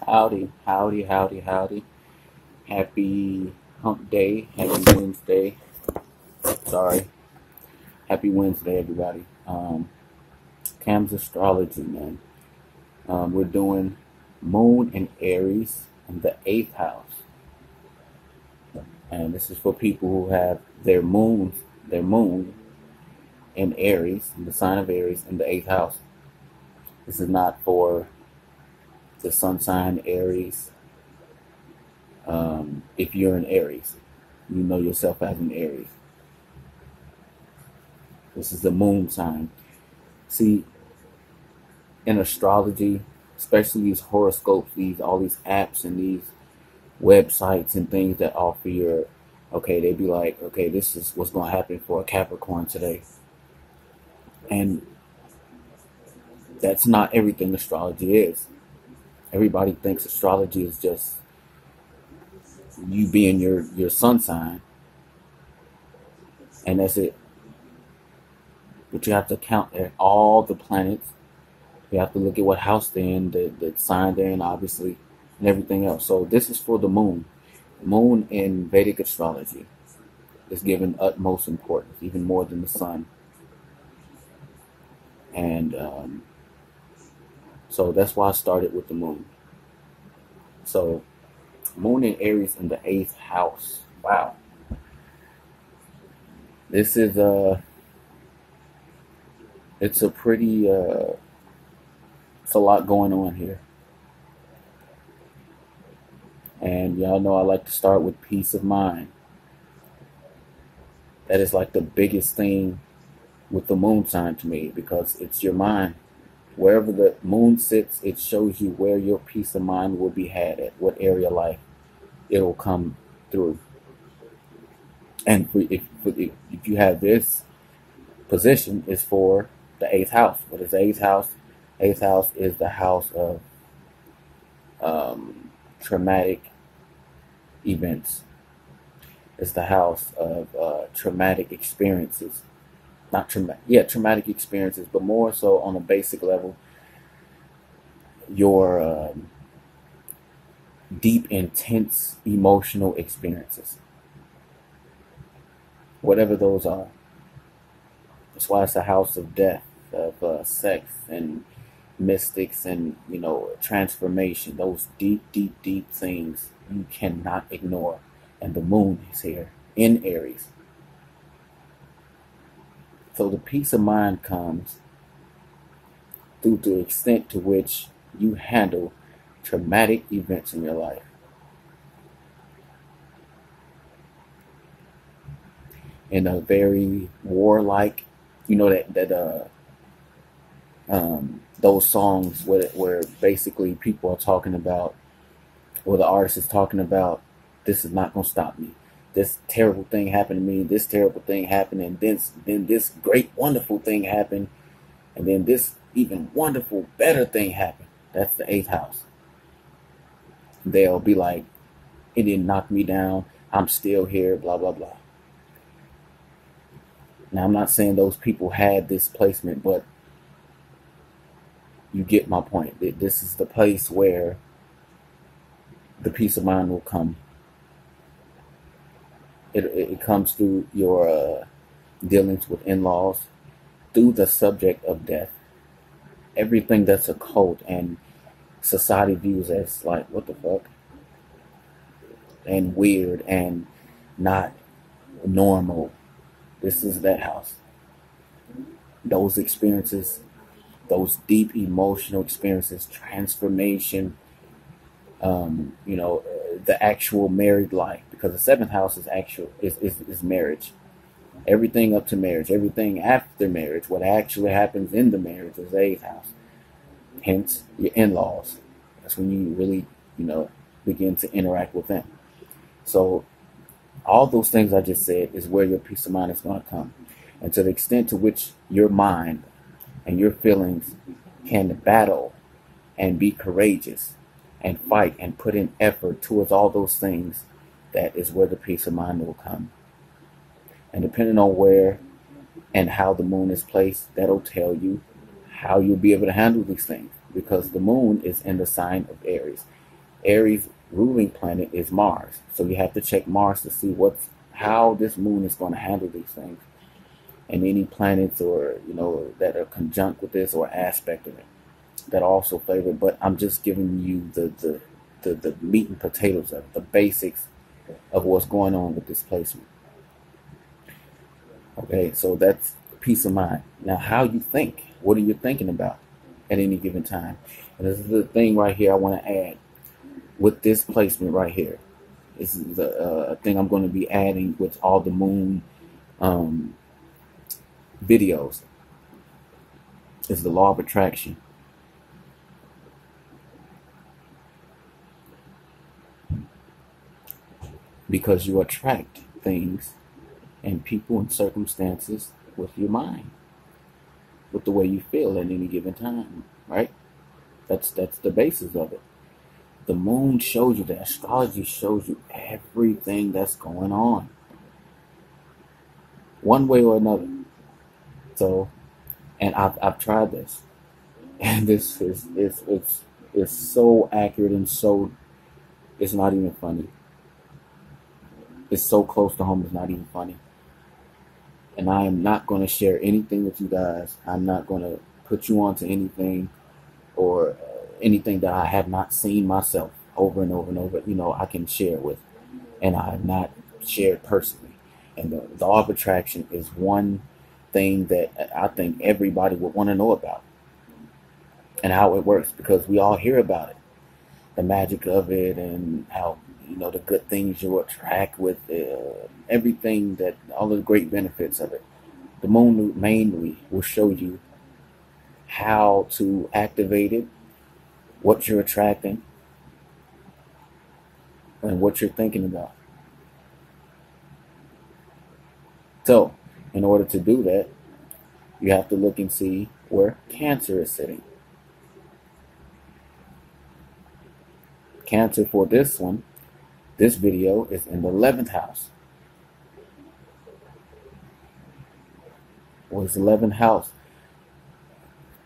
Howdy, howdy, howdy, howdy. Happy hump day, happy Wednesday. Sorry. Happy Wednesday, everybody. Cam's astrology, man. We're doing Moon and Aries in the eighth house. And this is for people who have their moon in Aries, in the sign of Aries, in the eighth house. This is not for the sun sign Aries. If you're an Aries, you know yourself as an Aries. This is the moon sign. See, in astrology, especially these horoscopes, all these apps and these websites and things that offer your, okay, they'd be like, okay, this is what's going to happen for a Capricorn today. And that's not everything astrology is. Everybody thinks astrology is just you being your sun sign, and that's it. But you have to count all the planets. You have to look at what house they're in, the sign they're in, obviously, and everything else. So this is for the moon. The moon in Vedic astrology is given utmost importance, even more than the sun. And so that's why I started with the moon. So Moon in Aries in the eighth house. Wow. This is it's a pretty it's a lot going on here. And y'all know I like to start with peace of mind. That is like the biggest thing with the moon sign to me, because it's your mind. Wherever the moon sits, it shows you where your peace of mind will be had, at what area of life it'll come through. And if you have this position, is for the eighth house. What is the eighth house? Eighth house is the house of traumatic events. It's the house of traumatic experiences. Not traumatic, yeah, traumatic experiences, but more so on a basic level, your deep, intense emotional experiences, whatever those are. That's why it's a house of death, of sex and mystics and, transformation. Those deep, deep, deep things you cannot ignore. And the moon is here in Aries. So the peace of mind comes through the extent to which you handle traumatic events in your life. In a very warlike, those songs where basically people are talking about, or the artist is talking about, this is not going to stop me. This terrible thing happened to me. This terrible thing happened, and then this great, wonderful thing happened, and then this even wonderful, better thing happened. That's the eighth house. They'll be like, it didn't knock me down. I'm still here, blah, blah, blah. Now, I'm not saying those people had this placement, but you get my point. This is the place where the peace of mind will come. It comes through your dealings with in-laws, through the subject of death. Everything that's occult and society views as like, what the fuck? And weird and not normal. This is that house. Those experiences, those deep emotional experiences, transformation, the actual married life, because the seventh house is marriage. Everything up to marriage, everything after marriage, what actually happens in the marriage is the eighth house. Hence, your in-laws. That's when you really, begin to interact with them. So, all those things I just said is where your peace of mind is going to come. And to the extent to which your mind and your feelings can battle and be courageous and fight and put in effort towards all those things, that is where the peace of mind will come. And depending on where and how the moon is placed, that'll tell you how you'll be able to handle these things. Because the moon is in the sign of Aries. Aries ruling planet is Mars. So you have to check Mars to see how this moon is going to handle these things, and any planets or that are conjunct with this or aspect of it that also favor. But I'm just giving you the meat and potatoes of it, the basics of what's going on with this placement. Okay, so that's peace of mind. Now, how you think? What are you thinking about at any given time? And this is the thing right here I want to add with this placement right here. This is a thing I'm going to be adding with all the moon videos. Is the law of attraction. Because you attract things and people and circumstances with your mind, with the way you feel at any given time, right? That's the basis of it. The moon shows you that. Astrology shows you everything that's going on, one way or another. So, and I've tried this, and this is it's so accurate and so it's not even funny. It's so close to home. It's not even funny. And I am not going to share anything with you guys. I'm not going to put you onto anything or anything that I have not seen myself over and over and over. I can share with, and I have not shared personally. And the law of attraction is one thing that I think everybody would want to know about and how it works, because we all hear about it, the magic of it, and how the good things you attract with everything, that all the great benefits of it. The moon mainly will show you how to activate it, what you're attracting, and what you're thinking about. So, in order to do that, you have to look and see where Cancer is sitting. Cancer for this video is in the 11th house. What is the 11th house?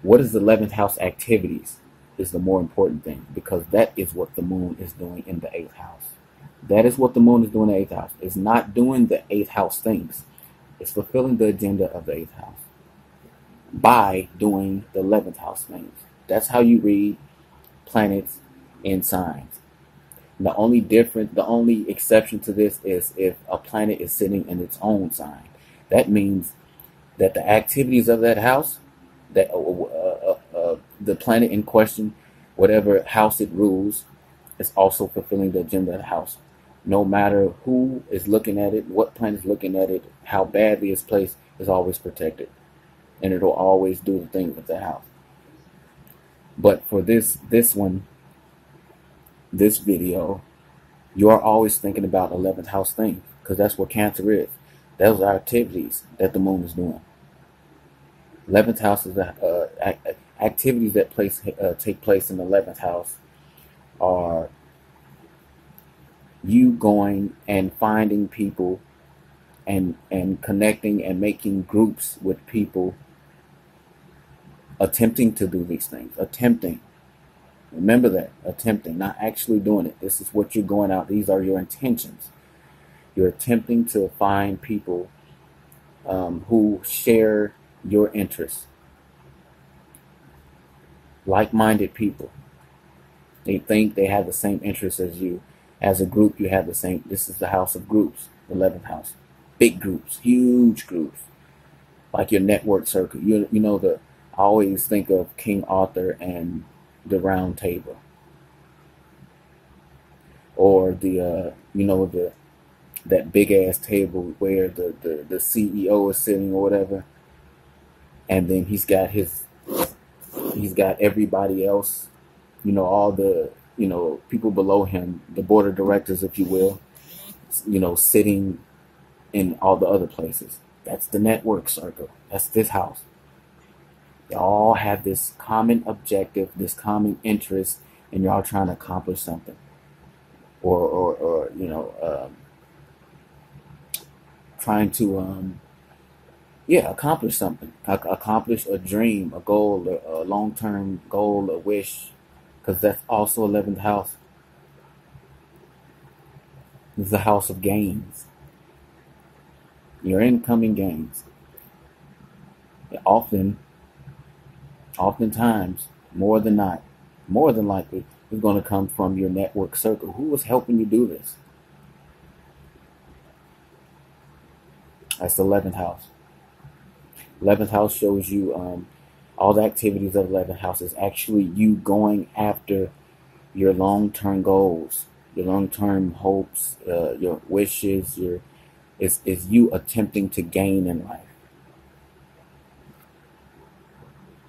What is the 11th house activities is the more important thing, because that is what the moon is doing in the 8th house. That is what the moon is doing in the 8th house. It's not doing the 8th house things. It's fulfilling the agenda of the 8th house by doing the 11th house things. That's how you read planets in signs. The only exception to this is if a planet is sitting in its own sign. That means that the activities of that house, that the planet in question, whatever house it rules, is also fulfilling the agenda of the house. No matter who is looking at it, what planet is looking at it, how badly it's placed, is always protected, and it'll always do the thing with the house. But for this video, you are always thinking about 11th house things, because that's what Cancer is. Those are activities that the moon is doing. 11th house is activities that take place in the 11th house are you going and finding people and connecting and making groups with people, attempting to do these things. Attempting. Remember that. Attempting, not actually doing it. This is what you're going out. These are your intentions. You're attempting to find people who share your interests. Like-minded people. They think they have the same interests as you. As a group, you have the same. This is the house of groups, the 11th house. Big groups, huge groups. Like your network circle. I always think of King Arthur and the Round Table, or that big ass table where the CEO is sitting or whatever, and then he's got everybody else, all the people below him, the board of directors, if you will, sitting in all the other places. That's the network circle. That's this house. They all have this common objective, this common interest, and you're all trying to accomplish something, or trying to accomplish something, accomplish a dream, a goal, a long-term goal, a wish, because that's also 11th house. This is a house of gains. Your incoming gains. Oftentimes, more than not, more than likely, is going to come from your network circle. Who is helping you do this? That's the 11th house. 11th house shows you all the activities of 11th house is actually you going after your long-term goals, your long-term hopes, your wishes, is you attempting to gain in life.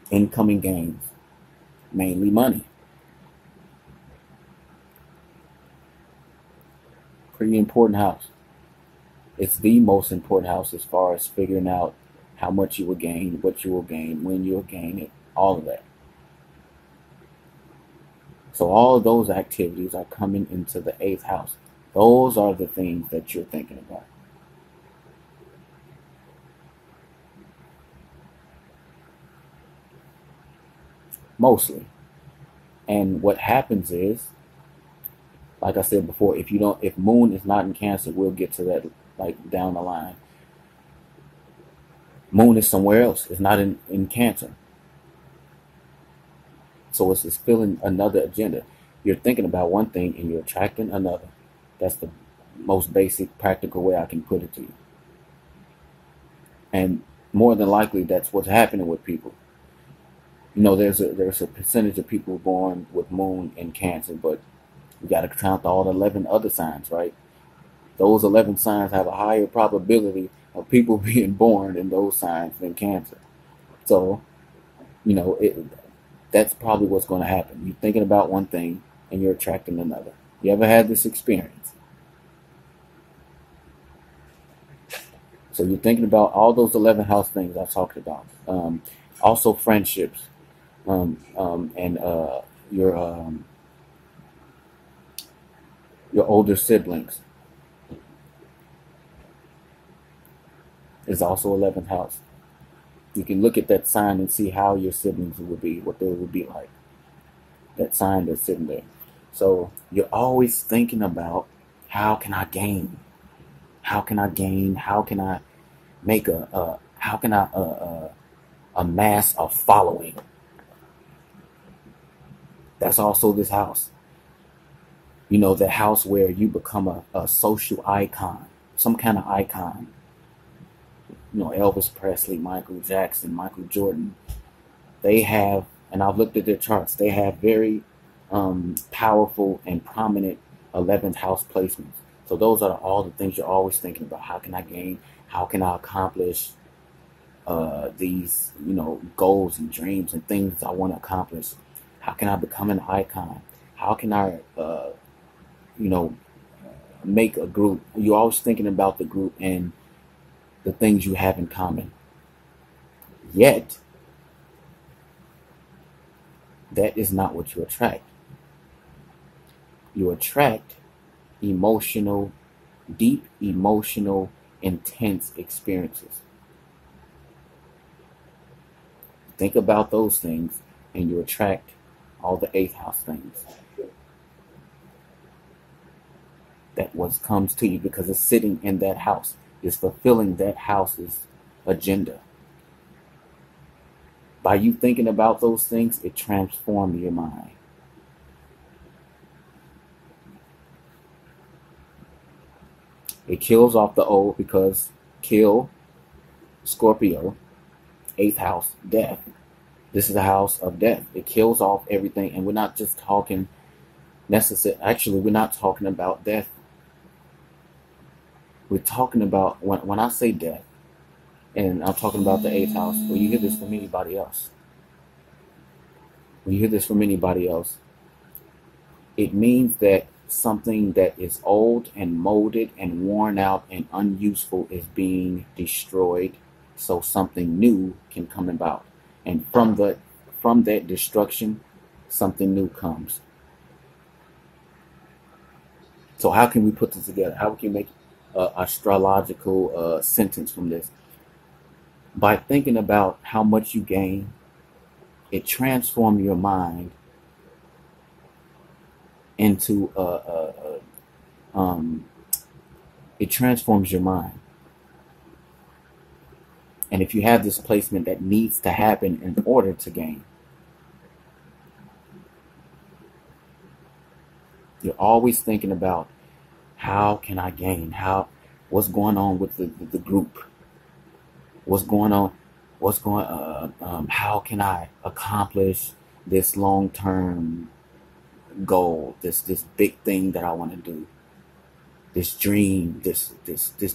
Incoming gains, mainly money. Pretty important house. It's the most important house as far as figuring out how much you will gain, what you will gain, when you'll gain it, all of that. So all of those activities are coming into the 8th house. Those are the things that you're thinking about. Mostly. And what happens is, like I said before, if Moon is not in Cancer, we'll get to that like down the line. Moon is somewhere else. It's not in Cancer. So it's fulfilling another agenda. You're thinking about one thing and you're attracting another. That's the most basic, practical way I can put it to you. And more than likely, that's what's happening with people. There's a percentage of people born with Moon in Cancer, but we got to count all the 11 other signs, right? Those 11 signs have a higher probability of people being born in those signs than Cancer. So, that's probably what's going to happen. You're thinking about one thing and you're attracting another. You ever had this experience? So you're thinking about all those 11 house things I talked about. Also friendships, and your older siblings is also 11th house. You can look at that sign and see how your siblings would be, what they would be like. That sign that's sitting there. So you're always thinking about how can I gain? How can I gain? How can I make how can I amass a following? That's also this house. The house where you become a social icon, some kind of icon. Elvis Presley, Michael Jackson, Michael Jordan. They have, and I've looked at their charts, they have very powerful and prominent 11th house placements. So those are all the things you're always thinking about. How can I gain? How can I accomplish these, goals and dreams and things I want to accomplish? How can I become an icon? How can I, make a group? You're always thinking about the group and the things you have in common. Yet, that is not what you attract. You attract emotional, deep emotional, intense experiences. Think about those things and you attract all the 8th house things. That what comes to you because it's sitting in that house. It's fulfilling that house's agenda. By you thinking about those things, it transforms your mind. It kills off the old because kill, Scorpio, 8th house, death. This is a house of death. It kills off everything. And we're not just talking actually, we're not talking about death. We're talking about, when I say death, and I'm talking about the 8th house, when you hear this from anybody else, it means that something that is old and molded and worn out and unuseful is being destroyed so something new can come about. And from that destruction, something new comes. So how can we put this together? How can we make an astrological sentence from this? By thinking about how much you gain, it transforms your mind into It transforms your mind. And if you have this placement that needs to happen in order to gain, you're always thinking about, how can I gain? What's going on with the group? What's going on? How can I accomplish this long-term goal? This big thing that I want to do. This dream, this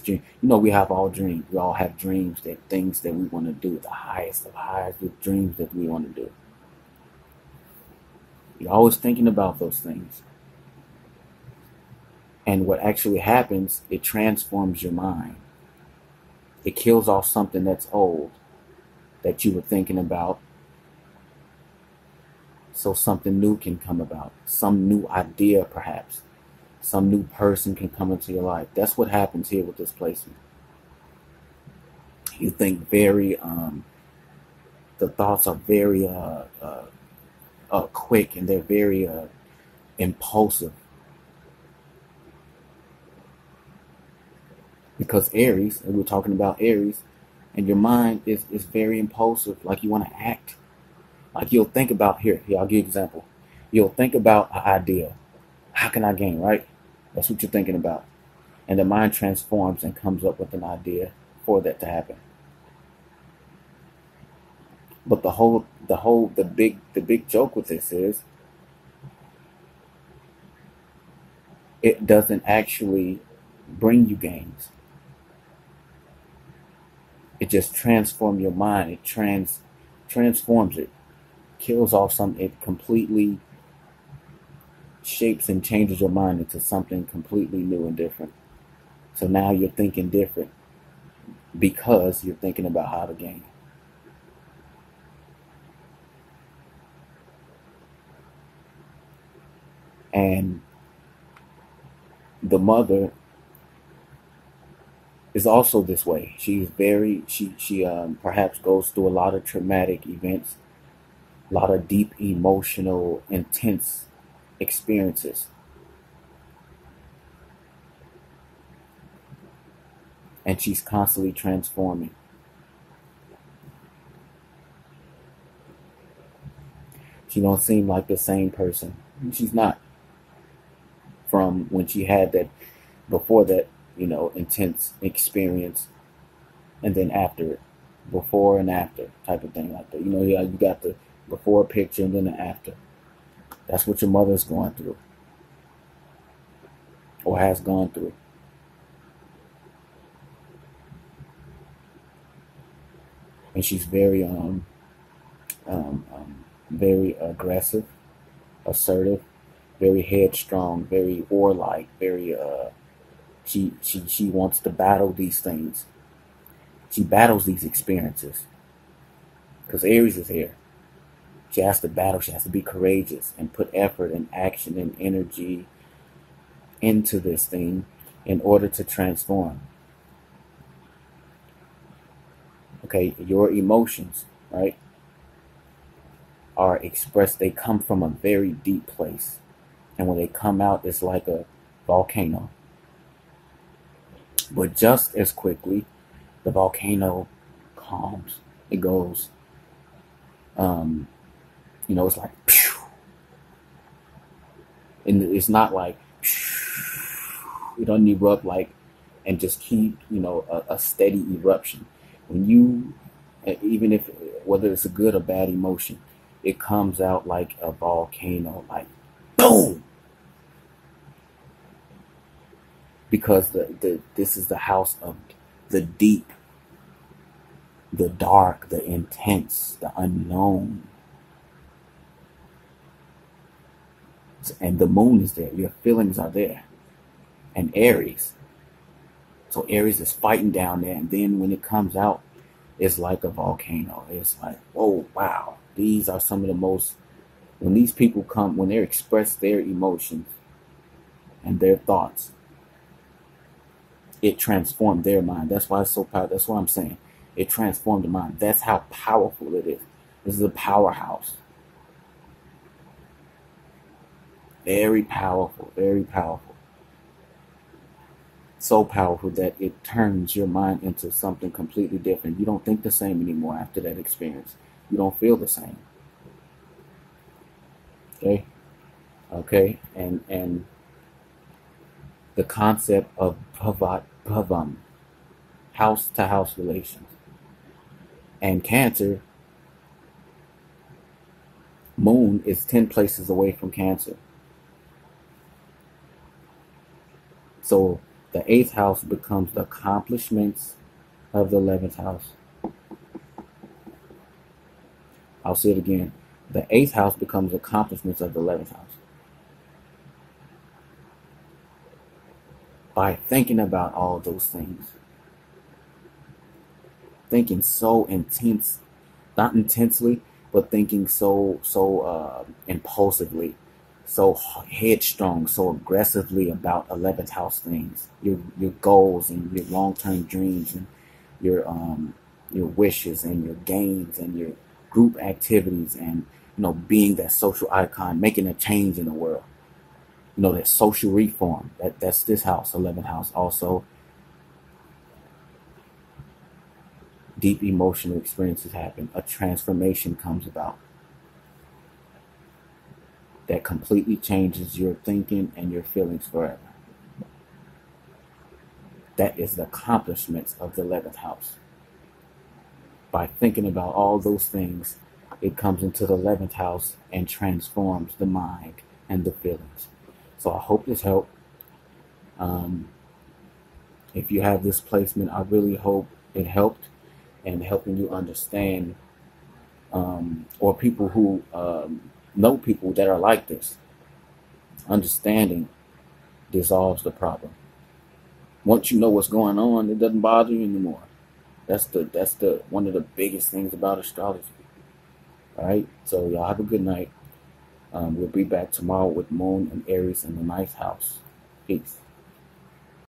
dream. You know, we have all dreams. We all have dreams, that things that we want to do. The highest of highs, the dreams that we want to do. You're always thinking about those things. And what actually happens, it transforms your mind. It kills off something that's old that you were thinking about, so something new can come about. Some new idea, perhaps. Some new person can come into your life. That's what happens here with this placement. You think very, the thoughts are very quick, and they're very impulsive. Because Aries, and we're talking about Aries, and your mind is very impulsive. Like, you want to act. Like, you'll think about, here, I'll give you an example. You'll think about an idea. How can I gain, right? That's what you're thinking about. And the mind transforms and comes up with an idea for that to happen. But the big joke with this is, it doesn't actually bring you gains. It just transforms your mind. It transforms it, kills off something. It completely shapes and changes your mind into something completely new and different. So now you're thinking different because you're thinking about how to gain. And the mother is also this way. She's very, she perhaps goes through a lot of traumatic events, a lot of deep emotional, intense experiences. And she's constantly transforming. She don't seem like the same person. She's not. From when she had that, before that, intense experience, and then after it, before and after type of thing like that. Yeah, you got the before picture and then the after. That's what your mother's going through, or has gone through. And she's very aggressive, assertive, very headstrong, very warlike, very she wants to battle these things. She battles these experiences because Aries is here. She has to battle. She has to be courageous and put effort and action and energy into this thing in order to transform. Okay, your emotions, right, are expressed. They come from a very deep place. And when they come out, it's like a volcano. But just as quickly, the volcano calms. It goes, it's like, phew. And it's not like, phew. It doesn't erupt like, and just keep, a steady eruption. When you, even if, whether it's a good or bad emotion, it comes out like a volcano, like, boom. Because this is the house of the deep, the dark, the intense, the unknown. And the moon is there. Your feelings are there. And Aries. So Aries is fighting down there. And then when it comes out, it's like a volcano. It's like, oh, wow. These are some of the most, when these people come, when they express their emotions and their thoughts, it transformed their mind. That's why it's so powerful. That's what I'm saying. It transformed the mind. That's how powerful it is. This is a powerhouse. Very powerful. Very powerful. so powerful that it turns your mind into something completely different. You don't think the same anymore after that experience. You don't feel the same. Okay? Okay? And the concept of bhavam, house to house relations. And Cancer, Moon is 10 places away from Cancer. So the eighth house becomes the accomplishments of the 11th house. I'll say it again. The eighth house becomes accomplishments of the 11th house. By thinking about all those things, thinking so intense, not intensely, but thinking so impulsively, so headstrong, so aggressively about 11th house things, your goals and your long-term dreams and your wishes and your gains and your group activities and being that social icon, making a change in the world. That social reform. That's this house, 11th house. Also, deep emotional experiences happen. A transformation comes about that completely changes your thinking and your feelings forever. That is the accomplishments of the 11th house. By thinking about all those things, it comes into the 11th house and transforms the mind and the feelings. So I hope this helped. If you have this placement, I really hope it helped in helping you understand, or people who know people that are like this. Understanding dissolves the problem. Once you know what's going on, it doesn't bother you anymore. That's the one of the biggest things about astrology. All right, so y'all have a good night. We'll be back tomorrow with Moon and Aries in the ninth house. Peace.